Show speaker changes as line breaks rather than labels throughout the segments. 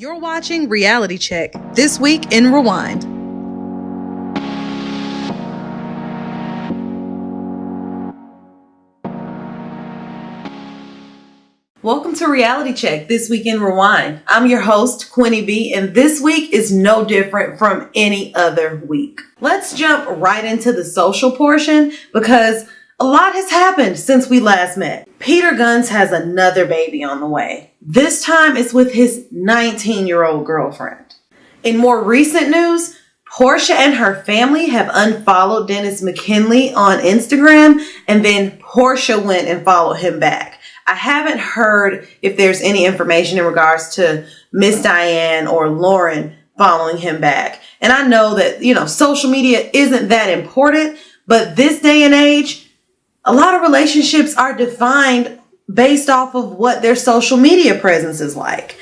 You're watching Reality Check, This Week in Rewind. Welcome to Reality Check, This Week in Rewind. I'm your host, Quinny B, and this week is no different from any other week. Let's jump right into the social portion because a lot has happened since we last met. Peter Gunz has another baby on the way. This time it's with his 19-year-old girlfriend. In more recent news, Portia and her family have unfollowed Dennis McKinley on Instagram, and then Portia went and followed him back. I haven't heard if there's any information in regards to Miss Diane or Lauren following him back. And I know that, social media isn't that important, but this day and age, a lot of relationships are defined based off of what their social media presence is like.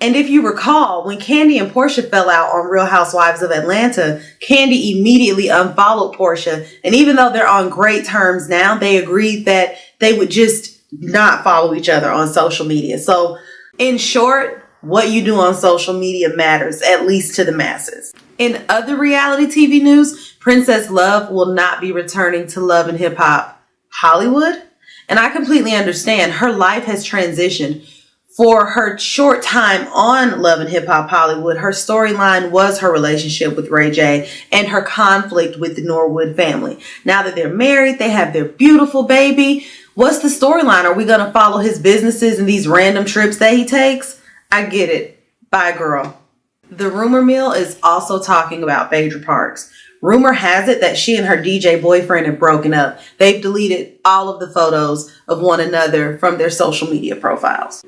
And if you recall, when Candy and Portia fell out on Real Housewives of Atlanta, Candy immediately unfollowed Portia. And even though they're on great terms now, they agreed that they would just not follow each other on social media. So in short, what you do on social media matters, at least to the masses. In other reality TV news, Princess Love will not be returning to Love and Hip Hop Hollywood. And I completely understand. Her life has transitioned. For her short time on Love and Hip Hop Hollywood, her storyline was her relationship with Ray J and her conflict with the Norwood family. Now that they're married, they have their beautiful baby. What's the storyline? Are we going to follow his businesses and these random trips that he takes? I get it. Bye, girl. The rumor mill is also talking about Phaedra Parks. Rumor has it that she and her DJ boyfriend have broken up. They've deleted all of the photos of one another from their social media profiles.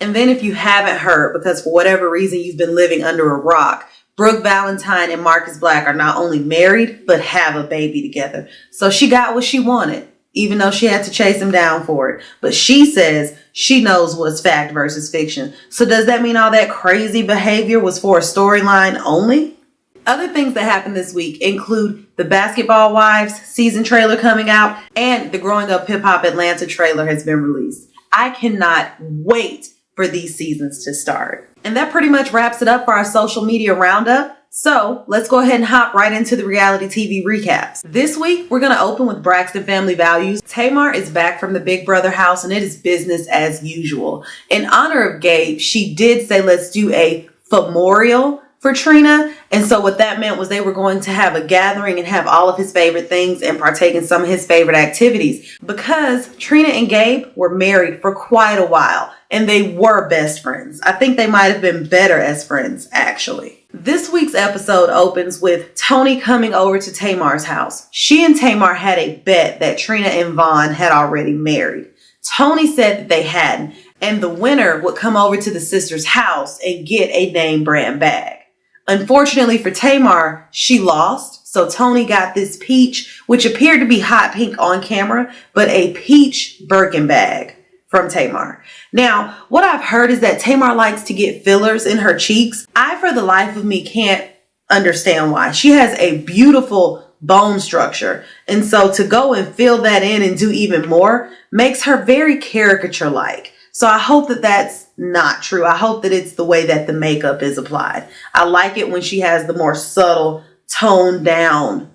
And then if you haven't heard, because for whatever reason you've been living under a rock, Brooke Valentine and Marcus Black are not only married, but have a baby together. So she got what she wanted, even though she had to chase him down for it. But she says she knows what's fact versus fiction. So does that mean all that crazy behavior was for a storyline only? Other things that happened this week include the Basketball Wives season trailer coming out, and the Growing Up Hip Hop Atlanta trailer has been released. I cannot wait for these seasons to start. And that pretty much wraps it up for our social media roundup. So let's go ahead and hop right into the reality TV recaps. This week, we're going to open with Braxton Family Values. Tamar is back from the Big Brother house and it is business as usual. In honor of Gabe, she did say, let's do a memorial for Trina. And so what that meant was they were going to have a gathering and have all of his favorite things and partake in some of his favorite activities, because Trina and Gabe were married for quite a while and they were best friends. I think they might have been better as friends, actually. This week's episode opens with Tony coming over to Tamar's house. She and Tamar had a bet that Trina and Vaughn had already married. Tony said that they hadn't, and the winner would come over to the sisters' house and get a name brand bag. Unfortunately for Tamar, she lost, so Tony got this peach, which appeared to be hot pink on camera, but a peach Birkin bag from Tamar. Now, what I've heard is that Tamar likes to get fillers in her cheeks. I, for the life of me, can't understand why. She has a beautiful bone structure, and so to go and fill that in and do even more makes her very caricature-like. So I hope that that's not true. I hope that it's the way that the makeup is applied. I like it when she has the more subtle, toned down,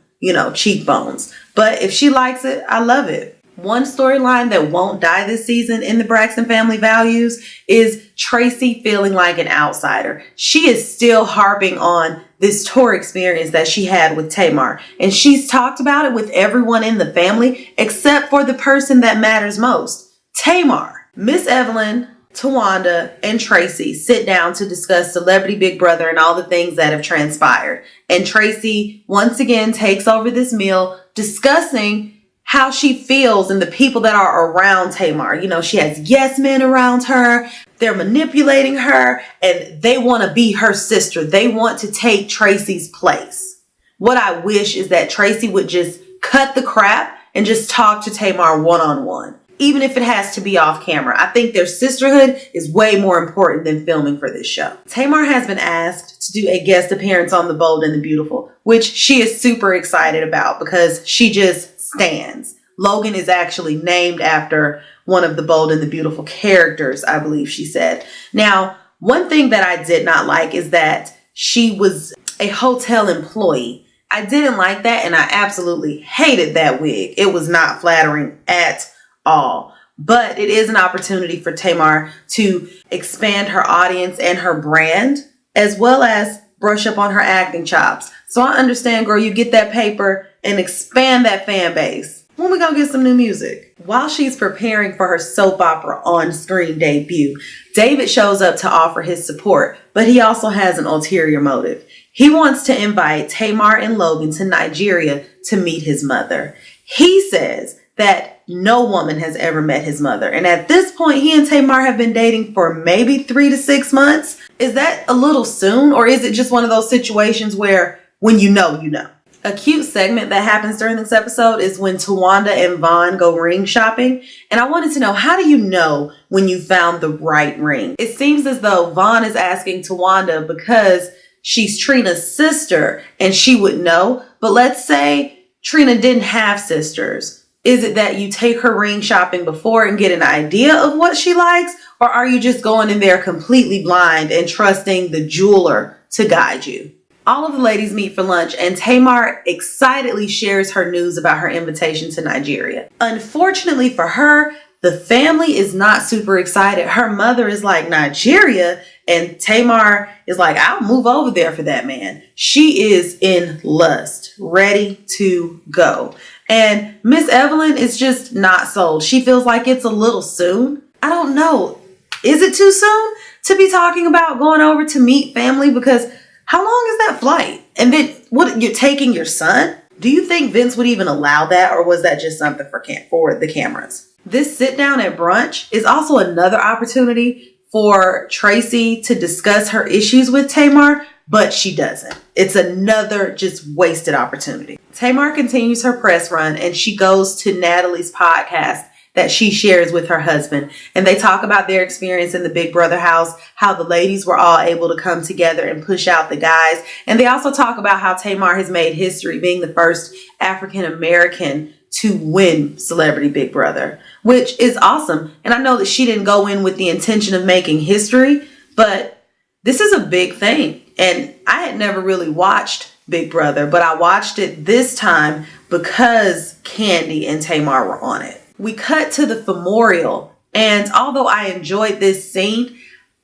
cheekbones. But if she likes it, I love it. One storyline that won't die this season in the Braxton Family Values is Tracy feeling like an outsider. She is still harping on this tour experience that she had with Tamar. And she's talked about it with everyone in the family except for the person that matters most, Tamar. Miss Evelyn, Tawanda, and Tracy sit down to discuss Celebrity Big Brother and all the things that have transpired. And Tracy once again takes over this meal discussing how she feels and the people that are around Tamar. She has yes men around her. They're manipulating her and they want to be her sister. They want to take Tracy's place. What I wish is that Tracy would just cut the crap and just talk to Tamar one-on-one. Even if it has to be off camera. I think their sisterhood is way more important than filming for this show. Tamar has been asked to do a guest appearance on The Bold and the Beautiful, which she is super excited about because she just stands. Logan is actually named after one of the Bold and the Beautiful characters, I believe she said. Now, One thing that I did not like is that she was a hotel employee. I didn't like that, and I absolutely hated that wig. It was not flattering at all. But it is an opportunity for Tamar to expand her audience and her brand, as well as brush up on her acting chops. So I understand, girl, you get that paper and expand that fan base. When we gonna get some new music? While she's preparing for her soap opera on-screen debut, David shows up to offer his support, but he also has an ulterior motive. He wants to invite Tamar and Logan to Nigeria to meet his mother. He says that no woman has ever met his mother. And at this point, he and Tamar have been dating for maybe 3 to 6 months. Is that a little soon? Or is it just one of those situations where when you know, you know? A cute segment that happens during this episode is when Tawanda and Vaughn go ring shopping. And I wanted to know, how do you know when you found the right ring? It seems as though Vaughn is asking Tawanda because she's Trina's sister and she would know. But let's say Trina didn't have sisters. Is it that you take her ring shopping before and get an idea of what she likes? Or are you just going in there completely blind and trusting the jeweler to guide you? All of the ladies meet for lunch and Tamar excitedly shares her news about her invitation to Nigeria. Unfortunately for her, the family is not super excited. Her mother is like, Nigeria? And Tamar is like, I'll move over there for that man. She is in lust, ready to go. And Miss Evelyn is just not sold. She feels like it's a little soon. I don't know. Is it too soon to be talking about going over to meet family? Because how long is that flight? And then what, you're taking your son? Do you think Vince would even allow that? Or was that just something for the cameras? This sit down at brunch is also another opportunity for Tracy to discuss her issues with Tamar, but she doesn't. It's another just wasted opportunity. Tamar continues her press run and she goes to Natalie's podcast that she shares with her husband. And they talk about their experience in the Big Brother house, how the ladies were all able to come together and push out the guys. And they also talk about how Tamar has made history being the first African American to win Celebrity Big Brother, which is awesome. And I know that she didn't go in with the intention of making history, but this is a big thing. And I had never really watched Big Brother, but I watched it this time because Candy and Tamar were on it. We cut to the memorial, and although I enjoyed this scene,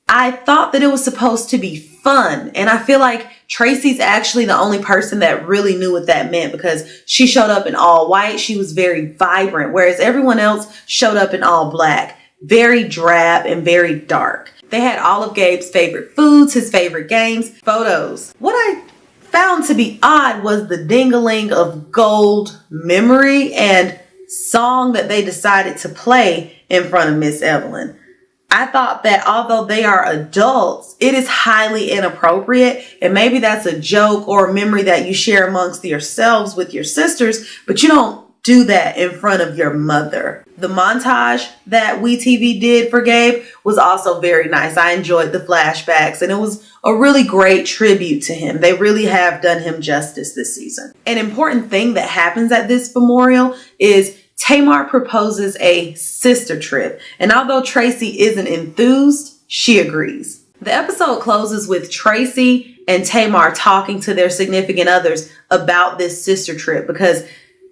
I thought that it was supposed to be fun. And I feel like Tracy's actually the only person that really knew what that meant because she showed up in all white. She was very vibrant, whereas everyone else showed up in all black, very drab and very dark. They had all of Gabe's favorite foods, his favorite games, photos. What I found to be odd was the ding-a-ling of gold memory and song that they decided to play in front of Miss Evelyn. I thought that although they are adults, it is highly inappropriate. And maybe that's a joke or a memory that you share amongst yourselves with your sisters, but you don't do that in front of your mother. The montage that WeTV did for Gabe was also very nice. I enjoyed the flashbacks and it was a really great tribute to him. They really have done him justice this season. An important thing that happens at this memorial is Tamar proposes a sister trip. And although Tracy isn't enthused, she agrees. The episode closes with Tracy and Tamar talking to their significant others about this sister trip because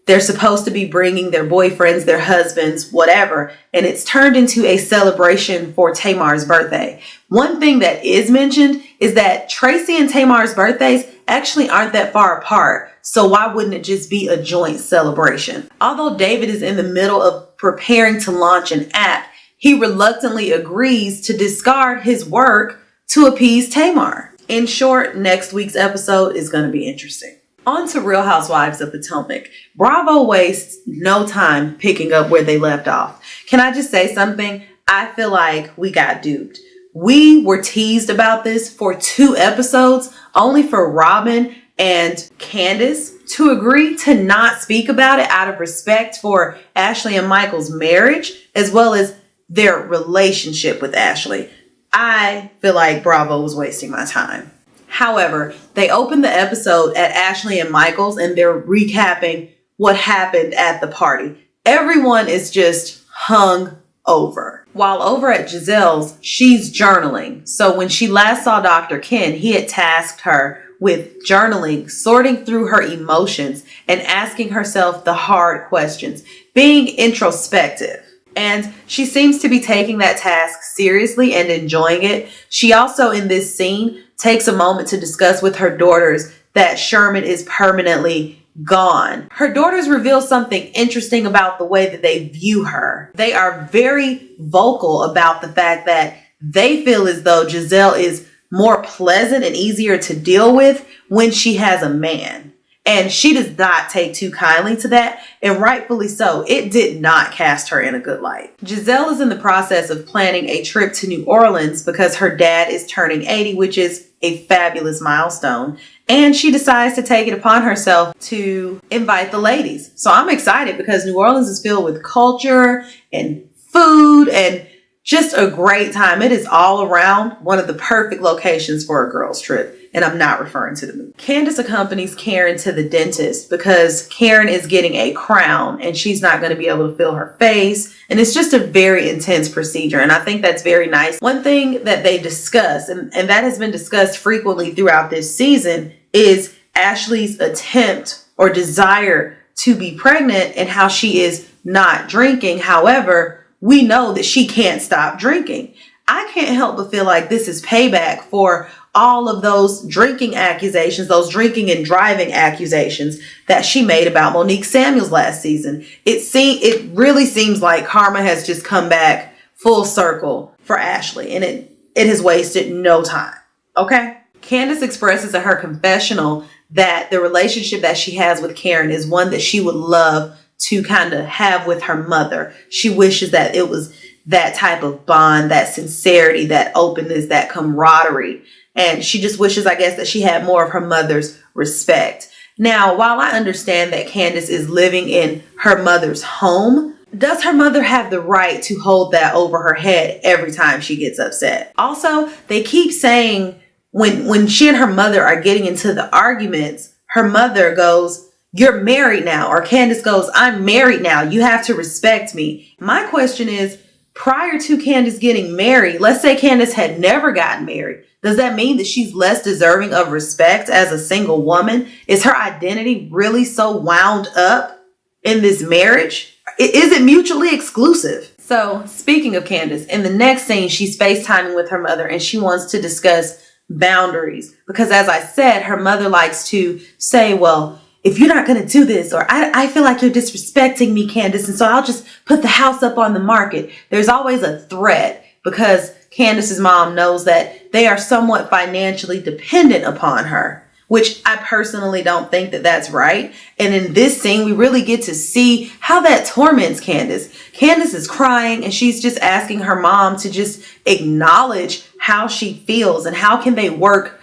they're supposed to be bringing their boyfriends, their husbands, whatever, and it's turned into a celebration for Tamar's birthday. One thing that is mentioned is that Tracy and Tamar's birthdays actually aren't that far apart, so why wouldn't it just be a joint celebration? Although David is in the middle of preparing to launch an app, he reluctantly agrees to discard his work to appease Tamar. In short, next week's episode is going to be interesting. On to Real Housewives of Potomac. Bravo wastes no time picking up where they left off. Can I just say something? I feel like we got duped. We were teased about this for 2 episodes, only for Robin and Candace to agree to not speak about it out of respect for Ashley and Michael's marriage, as well as their relationship with Ashley. I feel like Bravo was wasting my time. However, they opened the episode at Ashley and Michael's and they're recapping what happened at the party. Everyone is just hung over. While over at Giselle's, she's journaling. So when she last saw Dr. Ken, he had tasked her with journaling, sorting through her emotions, and asking herself the hard questions, being introspective. And she seems to be taking that task seriously and enjoying it. She also, in this scene, takes a moment to discuss with her daughters that Sherman is permanently gone. Her daughters reveal something interesting about the way that they view her. They are very vocal about the fact that they feel as though Giselle is more pleasant and easier to deal with when she has a man. And she does not take too kindly to that, and rightfully so. It did not cast her in a good light. Giselle is in the process of planning a trip to New Orleans because her dad is turning 80, which is a fabulous milestone. And she decides to take it upon herself to invite the ladies. So I'm excited because New Orleans is filled with culture and food and just a great time. It is all around one of the perfect locations for a girls' trip. And I'm not referring to the movie. Candace accompanies Karen to the dentist because Karen is getting a crown and she's not going to be able to feel her face. And it's just a very intense procedure. And I think that's very nice. One thing that they discuss, and that has been discussed frequently throughout this season, is Ashley's attempt or desire to be pregnant and how she is not drinking. However, we know that she can't stop drinking. I can't help but feel like this is payback for all of those drinking accusations, those drinking and driving accusations that she made about Monique Samuels last season. It really seems like karma has just come back full circle for Ashley, and it has wasted no time. Okay? Candace expresses in her confessional that the relationship that she has with Karen is one that she would love to kind of have with her mother. She wishes that it was that type of bond, that sincerity, that openness, that camaraderie. And she just wishes, I guess, that she had more of her mother's respect. Now, while I understand that Candace is living in her mother's home, does her mother have the right to hold that over her head every time she gets upset? Also, they keep saying when she and her mother are getting into the arguments, her mother goes, "You're married now," or Candace goes, "I'm married now. You have to respect me." My question is, prior to Candace getting married, let's say Candace had never gotten married. Does that mean that she's less deserving of respect as a single woman? Is her identity really so wound up in this marriage? Is it mutually exclusive? So speaking of Candace, in the next scene, she's FaceTiming with her mother and she wants to discuss boundaries. Because as I said, her mother likes to say, well, if you're not going to do this, or I feel like you're disrespecting me, Candace, and so I'll just put the house up on the market. There's always a threat because Candace's mom knows that they are somewhat financially dependent upon her, which I personally don't think that that's right. And in this scene, we really get to see how that torments Candace. Candace is crying and she's just asking her mom to just acknowledge how she feels and how can they work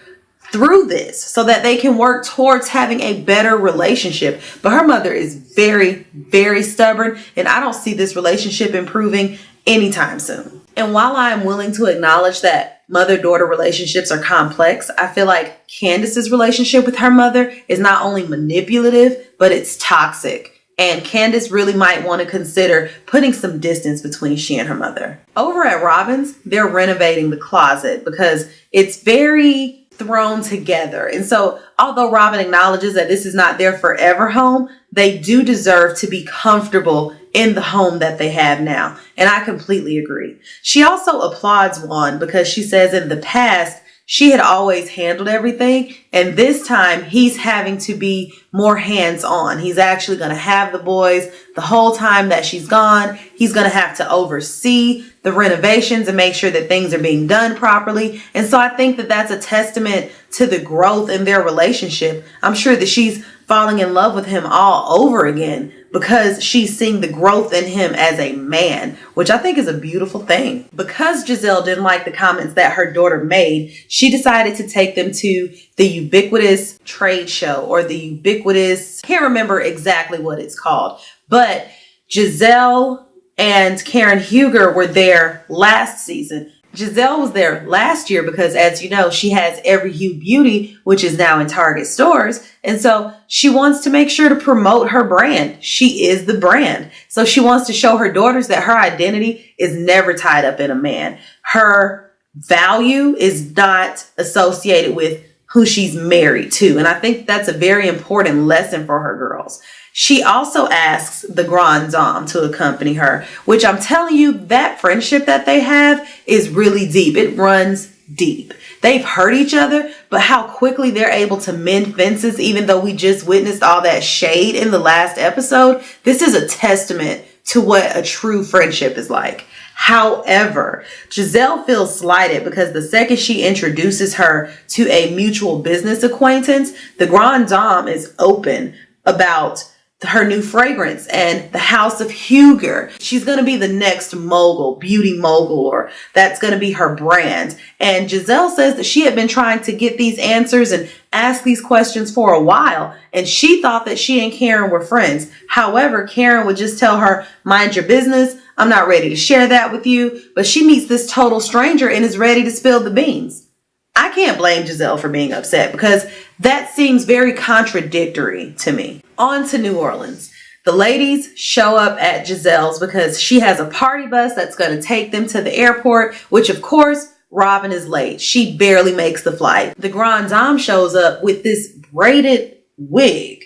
through this so that they can work towards having a better relationship. But her mother is very, very stubborn, and I don't see this relationship improving anytime soon. And while I am willing to acknowledge that mother-daughter relationships are complex, I feel like Candace's relationship with her mother is not only manipulative, but it's toxic. And Candace really might want to consider putting some distance between she and her mother. Over at Robin's, they're renovating the closet because it's very thrown together. And so although Robin acknowledges that this is not their forever home, they do deserve to be comfortable in the home that they have now. And I completely agree. She also applauds Juan because she says in the past, she had always handled everything. And this time he's having to be more hands-on. He's actually going to have the boys the whole time that she's gone. He's going to have to oversee the renovations and make sure that things are being done properly. And so I think that that's a testament to the growth in their relationship. I'm sure that she's falling in love with him all over again because she's seeing the growth in him as a man, which I think is a beautiful thing. Because Giselle didn't like the comments that her daughter made, she decided to take them to the ubiquitous trade show, or the ubiquitous, can't remember exactly what it's called, but Giselle and Karen Huger were there last season. Giselle was there last year because, as you know, she has Every Hue Beauty, which is now in Target stores. And so she wants to make sure to promote her brand. She is the brand. So she wants to show her daughters that her identity is never tied up in a man. Her value is not associated with who she's married to. And I think that's a very important lesson for her girls. She also asks the Grand Dame to accompany her, which I'm telling you, that friendship that they have is really deep. It runs deep. They've hurt each other, but how quickly they're able to mend fences, even though we just witnessed all that shade in the last episode. This is a testament to what a true friendship is like. However, Giselle feels slighted because the second she introduces her to a mutual business acquaintance, the Grand Dame is open about her new fragrance and the House of Huger. She's going to be the next mogul, beauty mogul, or that's going to be her brand. And Giselle says that she had been trying to get these answers and ask these questions for a while. And she thought that she and Karen were friends. However, Karen would just tell her, mind your business. I'm not ready to share that with you. But she meets this total stranger and is ready to spill the beans. I can't blame Giselle for being upset because that seems very contradictory to me. On to New Orleans. The ladies show up at Giselle's because she has a party bus that's going to take them to the airport, which of course, Robin is late. She barely makes the flight. The Grand Dame shows up with this braided wig,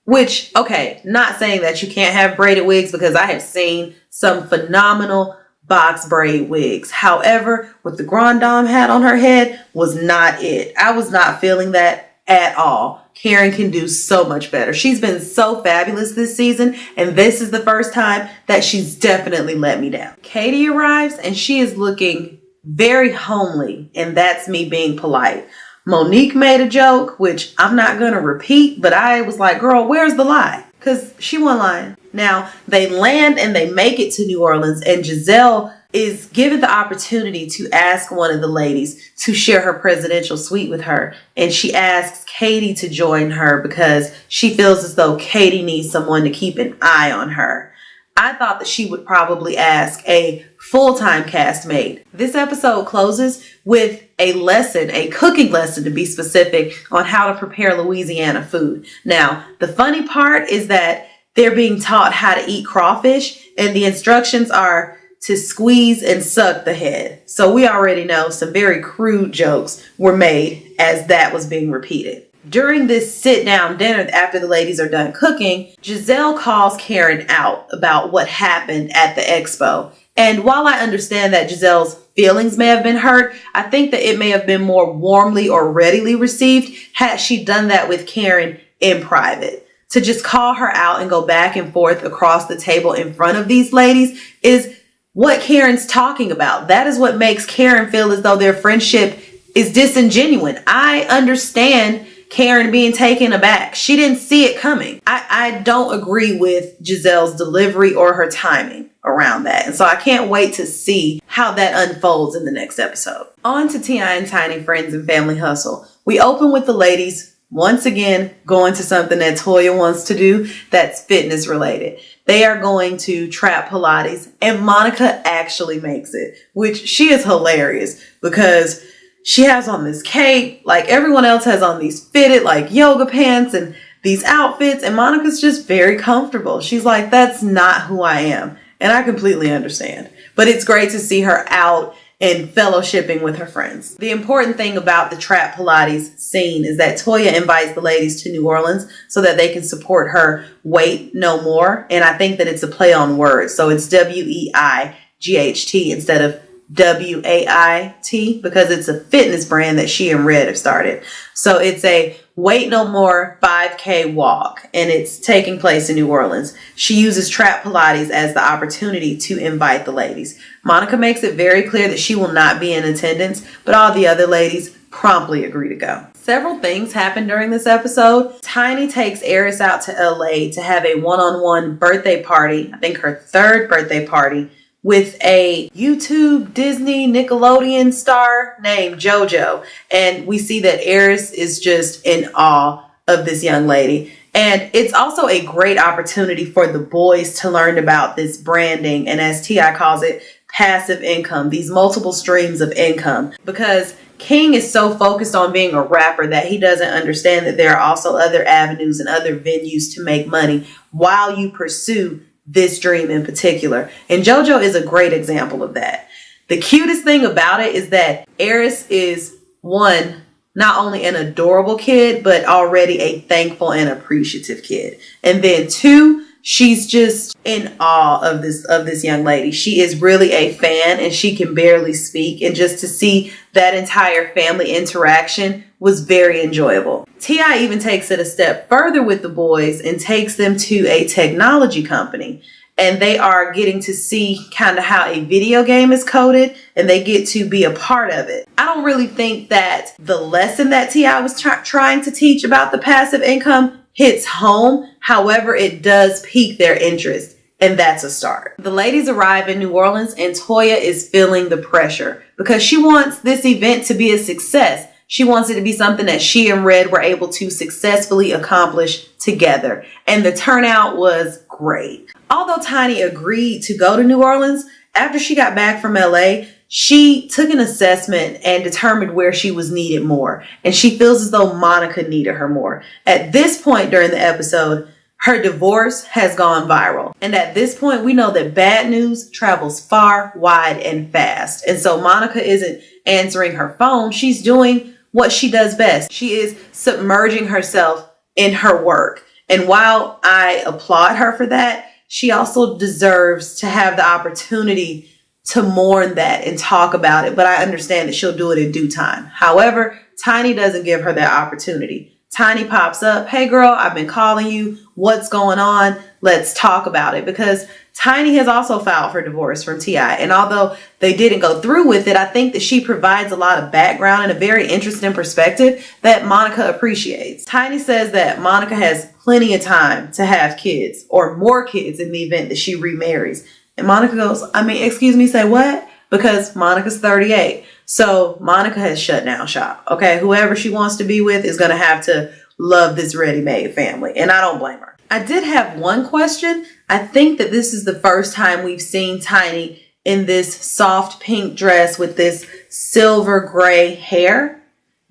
which, okay, not saying that you can't have braided wigs because I have seen some phenomenal box braid wigs. However, what the Grand Dame had on her head was not it. I was not feeling that at all. Karen can do so much better. She's been so fabulous this season, and this is the first time that she's definitely let me down. Katie arrives, and she is looking very homely, and that's me being polite. Monique made a joke, which I'm not going to repeat, but I was like, girl, where's the lie? Because she wasn't lying. Now, they land and they make it to New Orleans, and Giselle is given the opportunity to ask one of the ladies to share her presidential suite with her. And she asks Katie to join her because she feels as though Katie needs someone to keep an eye on her. I thought that she would probably ask a full-time castmate. This episode closes with a lesson, a cooking lesson to be specific, on how to prepare Louisiana food. Now, the funny part is that they're being taught how to eat crawfish, and the instructions are to squeeze and suck the head. So we already know some very crude jokes were made as that was being repeated. During this sit-down dinner after the ladies are done cooking, Giselle calls Karen out about what happened at the expo. And while I understand that Giselle's feelings may have been hurt, I think that it may have been more warmly or readily received had she done that with Karen in private. To just call her out and go back and forth across the table in front of these ladies is what Karen's talking about. That is what makes Karen feel as though their friendship is disingenuous. I understand Karen being taken aback. She didn't see it coming. I don't agree with Giselle's delivery or her timing around that. And so I can't wait to see how that unfolds in the next episode. On to T.I. and Tiny Friends and Family Hustle. We open with the ladies once again going to something that Toya wants to do that's fitness related. They are going to trap Pilates, and Monica actually makes it, which she is hilarious because she has on this cape like everyone else has on these fitted like yoga pants and these outfits, and Monica's just very comfortable. She's like, that's not who I am. And I completely understand. But it's great to see her out and fellowshipping with her friends. The important thing about the Trap Pilates scene is that Toya invites the ladies to New Orleans so that they can support her Wait No More. And I think that it's a play on words. So it's WEIGHT instead of WAIT because it's a fitness brand that she and Red have started. So it's a Wait No More 5K walk, and it's taking place in New Orleans. She uses Trap Pilates as the opportunity to invite the ladies. Monica makes it very clear that she will not be in attendance, but all the other ladies promptly agree to go. Several things happen during this episode. Tiny takes Eris out to LA to have a one-on-one birthday party, I think her third birthday party, with a YouTube, Disney, Nickelodeon star named JoJo. And we see that Eris is just in awe of this young lady. And it's also a great opportunity for the boys to learn about this branding and, as T.I. calls it, passive income, these multiple streams of income, because King is so focused on being a rapper that he doesn't understand that there are also other avenues and other venues to make money while you pursue this dream in particular. And JoJo is a great example of that. The cutest thing about it is that Eris is, one, not only an adorable kid, but already a thankful and appreciative kid. And then two, she's just in awe of this young lady. She is really a fan and she can barely speak. And just to see that entire family interaction was very enjoyable. T.I. even takes it a step further with the boys and takes them to a technology company. And they are getting to see kind of how a video game is coded, and they get to be a part of it. I don't really think that the lesson that T.I. was trying to teach about the passive income hits home. However, it does pique their interest, and that's a start. The ladies arrive in New Orleans, and Toya is feeling the pressure because she wants this event to be a success. She wants it to be something that she and Red were able to successfully accomplish together. And the turnout was great. Although Tiny agreed to go to New Orleans, after she got back from LA, she took an assessment and determined where she was needed more. And she feels as though Monica needed her more. At this point during the episode, her divorce has gone viral. And at this point, we know that bad news travels far, wide, and fast. And so Monica isn't answering her phone. She's doing what she does best. She is submerging herself in her work. And while I applaud her for that, she also deserves to have the opportunity to mourn that and talk about it. But I understand that she'll do it in due time. However, Tiny doesn't give her that opportunity. Tiny pops up. Hey girl, I've been calling you. What's going on? Let's talk about it. Because Tiny has also filed for divorce from T.I. And although they didn't go through with it, I think that she provides a lot of background and a very interesting perspective that Monica appreciates. Tiny says that Monica has plenty of time to have kids or more kids in the event that she remarries. And Monica goes, excuse me, say what? Because Monica's 38. So Monica has shut down shop. Okay, whoever she wants to be with is going to have to love this ready-made family. And I don't blame her. I did have one question. I think that this is the first time we've seen Tiny in this soft pink dress with this silver gray hair.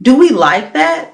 Do we like that?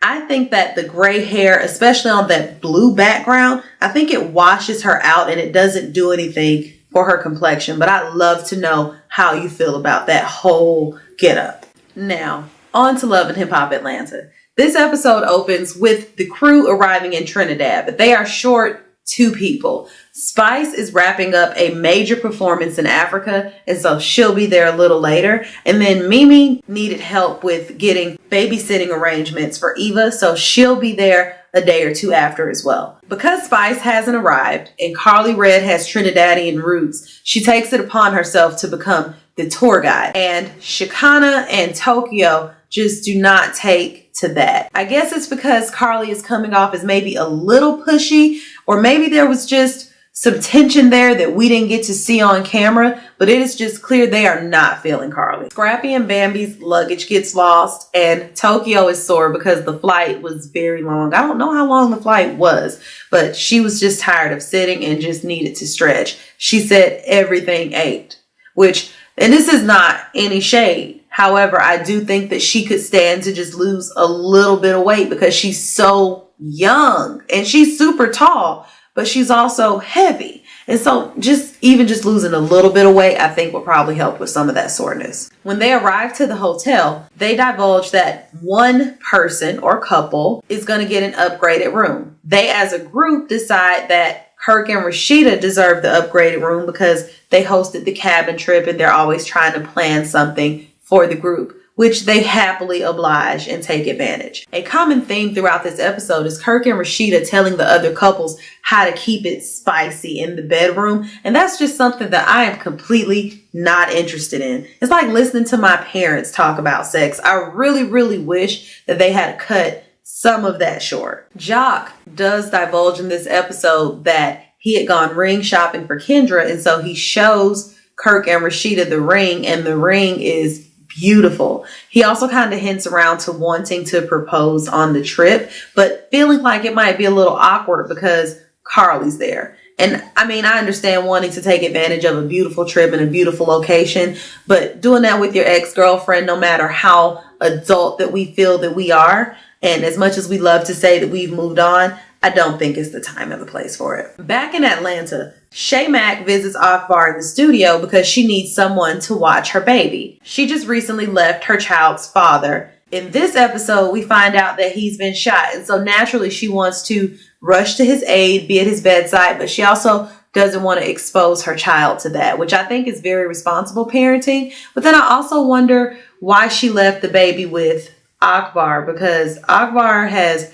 I think that the gray hair, especially on that blue background, I think it washes her out and it doesn't do anything for her complexion. But I'd love to know how you feel about that whole getup. Now, on to Love and Hip Hop Atlanta. This episode opens with the crew arriving in Trinidad, but they are short 2 people. Spice is wrapping up a major performance in Africa, and so she'll be there a little later. And then Mimi needed help with getting babysitting arrangements for Eva, so she'll be there a day or 2 after as well. Because Spice hasn't arrived and Carly Red has Trinidadian roots, she takes it upon herself to become the tour guide. And Shikana and Tokyo just do not take to that. I guess it's because Carly is coming off as maybe a little pushy, or maybe there was just some tension there that we didn't get to see on camera, but it is just clear they are not feeling Carly. Scrappy and Bambi's luggage gets lost, and Tokyo is sore because the flight was very long. I don't know how long the flight was, but she was just tired of sitting and just needed to stretch. She said everything ached, and this is not any shade. However, I do think that she could stand to just lose a little bit of weight because she's so young and she's super tall, but she's also heavy. And so just losing a little bit of weight, I think will probably help with some of that soreness. When they arrive to the hotel, they divulge that one person or couple is going to get an upgraded room. They as a group decide that Kirk and Rashida deserve the upgraded room because they hosted the cabin trip and they're always trying to plan something for the group, which they happily oblige and take advantage. A common theme throughout this episode is Kirk and Rashida telling the other couples how to keep it spicy in the bedroom. And that's just something that I am completely not interested in. It's like listening to my parents talk about sex. I really, really wish that they had cut some of that short. Jock does divulge in this episode that he had gone ring shopping for Kendra, and so he shows Kirk and Rashida the ring, and the ring is beautiful. He also kind of hints around to wanting to propose on the trip, but feeling like it might be a little awkward because Carly's there. And I mean, I understand wanting to take advantage of a beautiful trip in a beautiful location, but doing that with your ex-girlfriend, no matter how adult that we feel that we are, and as much as we love to say that we've moved on, I don't think it's the time or the place for it. Back in Atlanta, Shay Mack visits Akbar in the studio because she needs someone to watch her baby. She just recently left her child's father. In this episode, we find out that he's been shot. And so naturally, she wants to rush to his aid, be at his bedside, but she also doesn't want to expose her child to that, which I think is very responsible parenting. But then I also wonder why she left the baby with Akbar, because Akbar has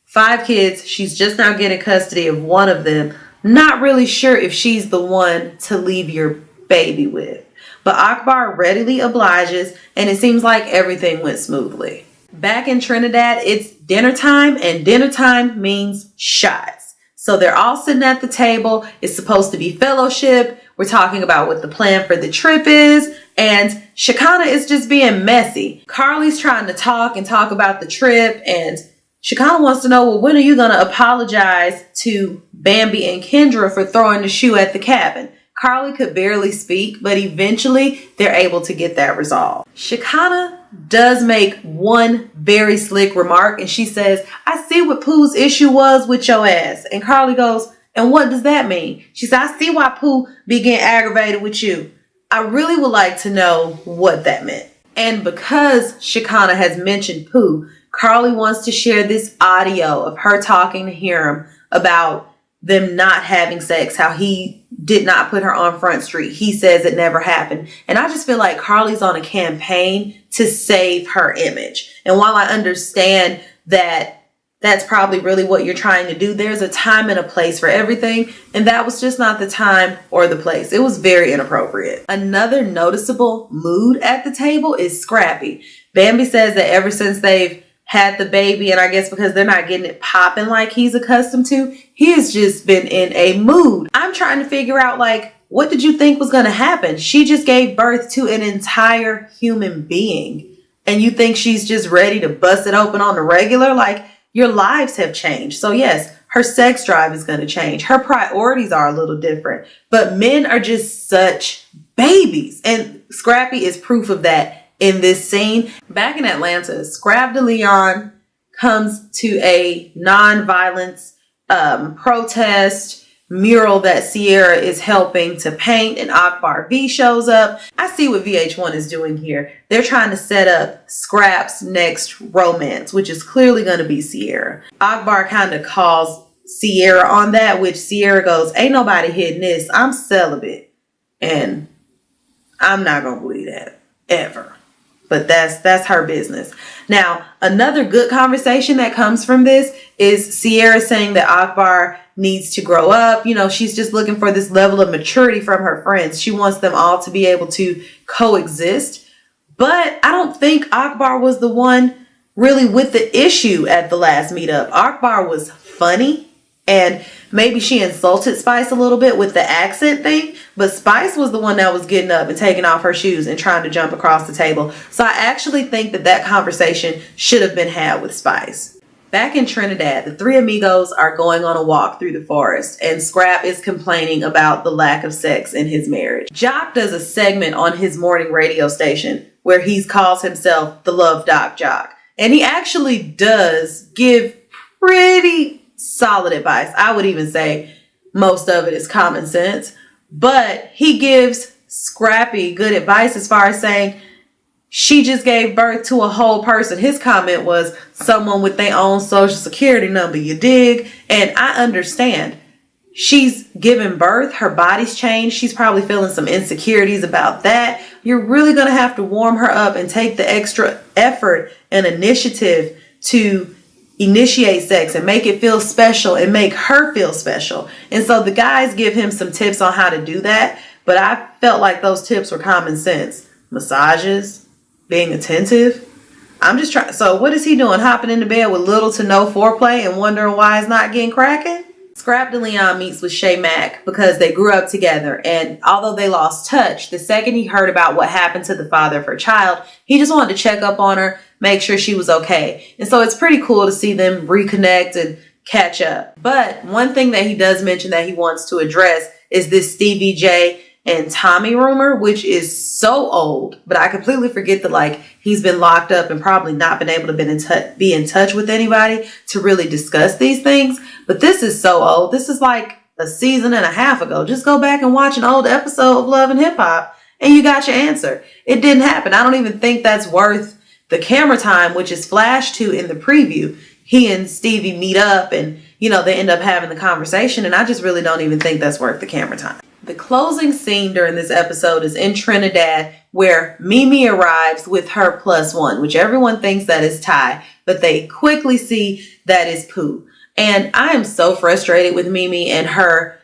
5 kids. She's just now getting custody of one of them. Not really sure if she's the one to leave your baby with. But Akbar readily obliges, and it seems like everything went smoothly. Back in Trinidad, it's dinner time, and dinner time means shots. So they're all sitting at the table. It's supposed to be fellowship. We're talking about what the plan for the trip is, and Shekinah is just being messy. Carly's trying to talk about the trip, and Shekinah wants to know, well, when are you going to apologize to Bambi and Kendra for throwing the shoe at the cabin? Carly could barely speak, but eventually they're able to get that resolved. Shekinah does make one very slick remark, and she says, I see what Pooh's issue was with your ass. And Carly goes, and what does that mean? She said, I see why Pooh began aggravated with you. I really would like to know what that meant. And because Shekinah has mentioned Pooh, Carly wants to share this audio of her talking to Hiram about them not having sex, how he did not put her on Front Street. He says it never happened. And I just feel like Carly's on a campaign to save her image. And while I understand that that's probably really what you're trying to do, there's a time and a place for everything. And that was just not the time or the place. It was very inappropriate. Another noticeable mood at the table is Scrappy. Bambi says that ever since they've had the baby, and I guess because they're not getting it popping like he's accustomed to, he has just been in a mood. I'm trying to figure out, like, what did you think was going to happen? She just gave birth to an entire human being, and you think she's just ready to bust it open on the regular? Like, your lives have changed. So yes, her sex drive is going to change. Her priorities are a little different, but men are just such babies, and Scrappy is proof of that. In this scene, back in Atlanta, Scrap de Leon comes to a non-violence protest mural that Sierra is helping to paint, and Akbar V shows up. I see what VH1 is doing here. They're trying to set up Scrap's next romance, which is clearly going to be Sierra. Akbar kind of calls Sierra on that, which Sierra goes, ain't nobody hitting this. I'm celibate, and I'm not going to believe that ever. But that's her business. Now, another good conversation that comes from this is Sierra saying that Akbar needs to grow up. You know, she's just looking for this level of maturity from her friends. She wants them all to be able to coexist. But I don't think Akbar was the one really with the issue at the last meetup. Akbar was funny, and maybe she insulted Spice a little bit with the accent thing, but Spice was the one that was getting up and taking off her shoes and trying to jump across the table. So I actually think that conversation should have been had with Spice. Back in Trinidad, the 3 amigos are going on a walk through the forest, and Scrap is complaining about the lack of sex in his marriage. Jock does a segment on his morning radio station where he calls himself the Love Doc Jock, and he actually does give pretty solid advice. I would even say most of it is common sense, but he gives Scrappy good advice as far as saying she just gave birth to a whole person. His comment was someone with their own social security number, you dig? And I understand. She's given birth, her body's changed, she's probably feeling some insecurities about that. You're really going to have to warm her up and take the extra effort and initiative to initiate sex and make it feel special and make her feel special. And so the guys give him some tips on how to do that, but I felt like those tips were common sense. Massages, being attentive. I'm just trying. So what is he doing? Hopping into bed with little to no foreplay and wondering why it's not getting cracking? Scrap de Leon meets with Shay Mack because they grew up together, and although they lost touch, the second he heard about what happened to the father of her child, he just wanted to check up on her, make sure she was okay. And so it's pretty cool to see them reconnect and catch up. But one thing that he does mention that he wants to address is this Stevie J and Tommy rumor, which is so old, but I completely forget that like he's been locked up and probably not been able to be in touch with anybody to really discuss these things. But this is so old. This is like a season and a half ago. Just go back and watch an old episode of Love and Hip Hop and you got your answer. It didn't happen. I don't even think that's worth the camera time, which is flashed to in the preview. He and Stevie meet up and, they end up having the conversation. And I just really don't even think that's worth the camera time. The closing scene during this episode is in Trinidad, where Mimi arrives with her +1, which everyone thinks that is Ty, but they quickly see that is Pooh. And I am so frustrated with Mimi and her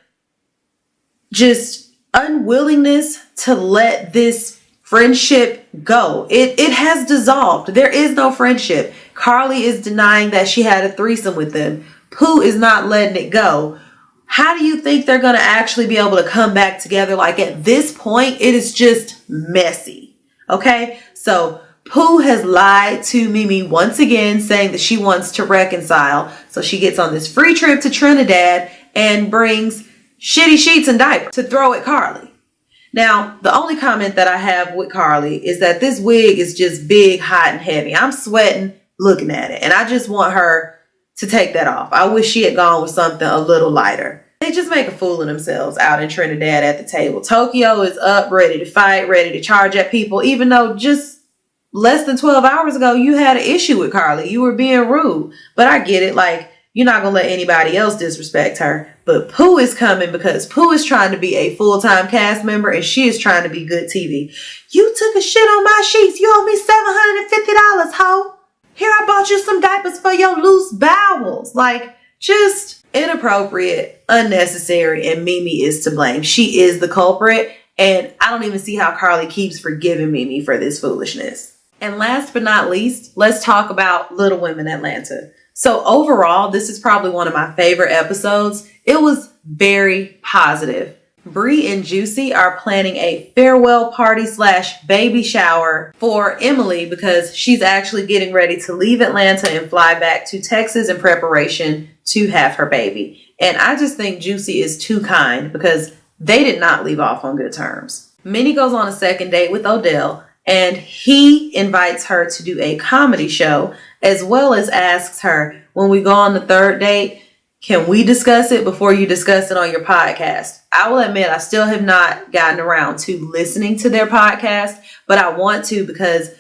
just unwillingness to let this friendship go. It has dissolved. There is no friendship. Carly is denying that she had a threesome with them. Pooh is not letting it go. How do you think they're going to actually be able to come back together? Like at this point, it is just messy. Okay. So Pooh has lied to Mimi once again, saying that she wants to reconcile. So she gets on this free trip to Trinidad and brings shitty sheets and diapers to throw at Carly. Now, the only comment that I have with Carly is that this wig is just big, hot, and heavy. I'm sweating looking at it. And I just want her to take that off. I wish she had gone with something a little lighter. They just make a fool of themselves out in Trinidad at the table. Tokyo is up, ready to fight, ready to charge at people, even though just less than 12 hours ago, you had an issue with Carly. You were being rude. But I get it. Like, you're not going to let anybody else disrespect her. But Pooh is coming because Pooh is trying to be a full-time cast member and she is trying to be good TV. You took a shit on my sheets. You owe me $750, ho. Here, I bought you some diapers for your loose bowels. Like, just inappropriate, unnecessary, and Mimi is to blame. She is the culprit, and I don't even see how Carly keeps forgiving Mimi for this foolishness. And last but not least, let's talk about Little Women Atlanta. So overall, this is probably one of my favorite episodes. It was very positive. Bree and Juicy are planning a farewell party / baby shower for Emily because she's actually getting ready to leave Atlanta and fly back to Texas in preparation to have her baby. And I just think Juicy is too kind because they did not leave off on good terms. Minnie goes on a second date with Odell and he invites her to do a comedy show as well as asks her, when we go on the third date, can we discuss it before you discuss it on your podcast? I will admit I still have not gotten around to listening to their podcast, but I want to because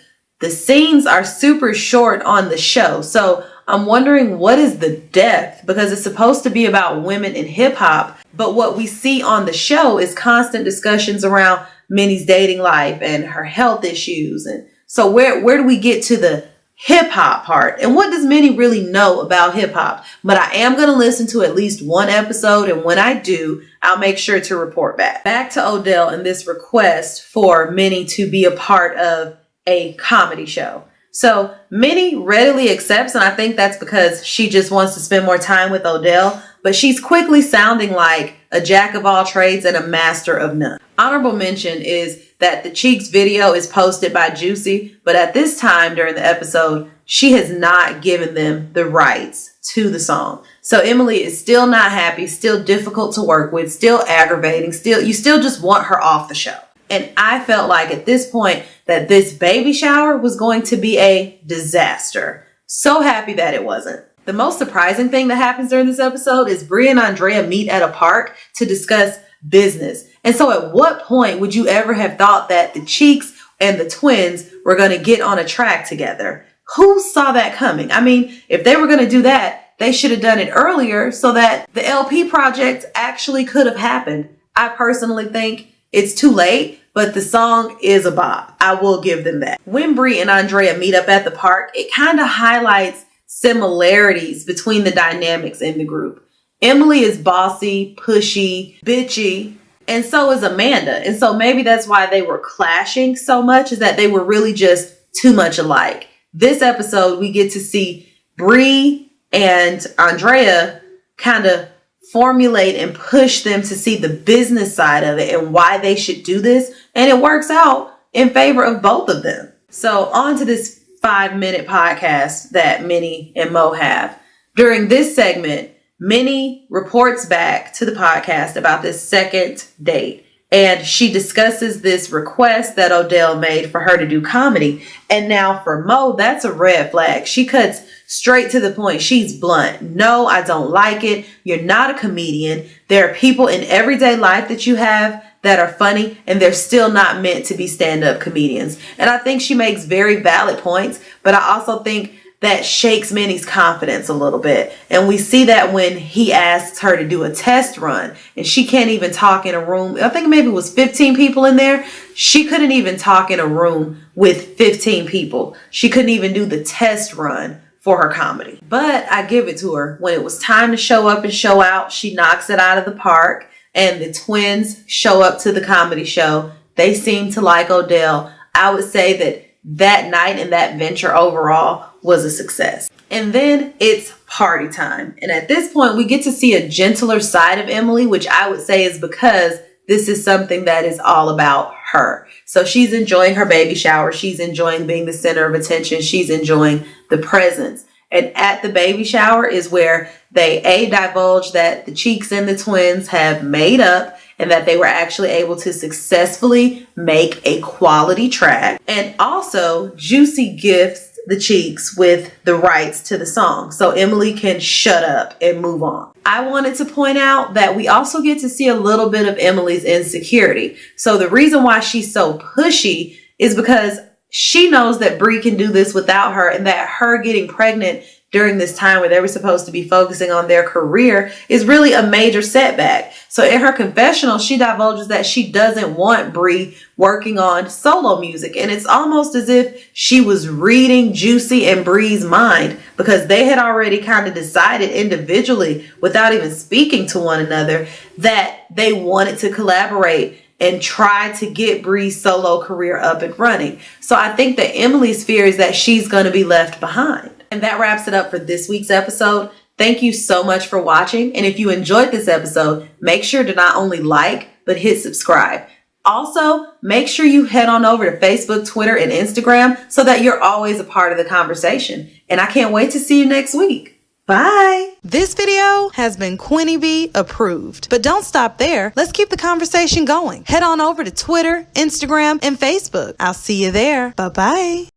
the scenes are super short on the show. So I'm wondering what is the depth because it's supposed to be about women in hip hop. But what we see on the show is constant discussions around Minnie's dating life and her health issues. And so where do we get to the hip hop part? And what does Minnie really know about hip hop? But I am going to listen to at least one episode. And when I do, I'll make sure to report back. Back to Odell and this request for Minnie to be a part of a comedy show. So Minnie readily accepts. And I think that's because she just wants to spend more time with Odell. But she's quickly sounding like a jack of all trades and a master of none. Honorable mention is that the Cheeks video is posted by Juicy, but at this time during the episode, she has not given them the rights to the song. So Emily is still not happy, still difficult to work with, still aggravating, you still just want her off the show. And I felt like at this point that this baby shower was going to be a disaster. So happy that it wasn't. The most surprising thing that happens during this episode is Brie and Andrea meet at a park to discuss business. And so at what point would you ever have thought that the Cheeks and the twins were going to get on a track together? Who saw that coming? I mean, if they were going to do that, they should have done it earlier so that the LP project actually could have happened. I personally think it's too late, but the song is a bop. I will give them that. When Brie and Andrea meet up at the park, it kind of highlights similarities between the dynamics in the group. Emily is bossy, pushy, bitchy, and so is Amanda. And so maybe that's why they were clashing so much, is that they were really just too much alike. This episode, we get to see Brie and Andrea kind of formulate and push them to see the business side of it and why they should do this. And it works out in favor of both of them. So on to this 5-minute podcast that Minnie and Mo have. During this segment, Minnie reports back to the podcast about this second date. And she discusses this request that Odell made for her to do comedy. And now for Mo, that's a red flag. She cuts straight to the point. She's blunt. No, I don't like it. You're not a comedian. There are people in everyday life that you have that are funny, and they're still not meant to be stand-up comedians. And I think she makes very valid points, but I also think that shakes Minnie's confidence a little bit. And we see that when he asks her to do a test run, and she can't even talk in a room. I think maybe it was 15 people in there. She couldn't even talk in a room with 15 people. She couldn't even do the test run for her comedy. But I give it to her. When it was time to show up and show out, she knocks it out of the park, and the twins show up to the comedy show. They seem to like Odell. I would say that night and that venture overall was a success. And then it's party time. And at this point, we get to see a gentler side of Emily, which I would say is because this is something that is all about her. So she's enjoying her baby shower. She's enjoying being the center of attention. She's enjoying the presents. And at the baby shower is where they divulge that the Cheeks and the twins have made up, and that they were actually able to successfully make a quality track. And also, Juicy gifts the Cheeks with the rights to the song, so Emily can shut up and move on. I wanted to point out that we also get to see a little bit of Emily's insecurity. So the reason why she's so pushy is because she knows that Bree can do this without her, and that her getting pregnant during this time where they were supposed to be focusing on their career is really a major setback. So in her confessional, she divulges that she doesn't want Bree working on solo music. And it's almost as if she was reading Juicy and Bree's mind, because they had already kind of decided individually, without even speaking to one another, that they wanted to collaborate and try to get Bree's solo career up and running. So I think that Emily's fear is that she's going to be left behind. And that wraps it up for this week's episode. Thank you so much for watching. And if you enjoyed this episode, make sure to not only like, but hit subscribe. Also, make sure you head on over to Facebook, Twitter, and Instagram so that you're always a part of the conversation. And I can't wait to see you next week. Bye. This video has been Quinny B approved. But don't stop there. Let's keep the conversation going. Head on over to Twitter, Instagram, and Facebook. I'll see you there. Bye-bye.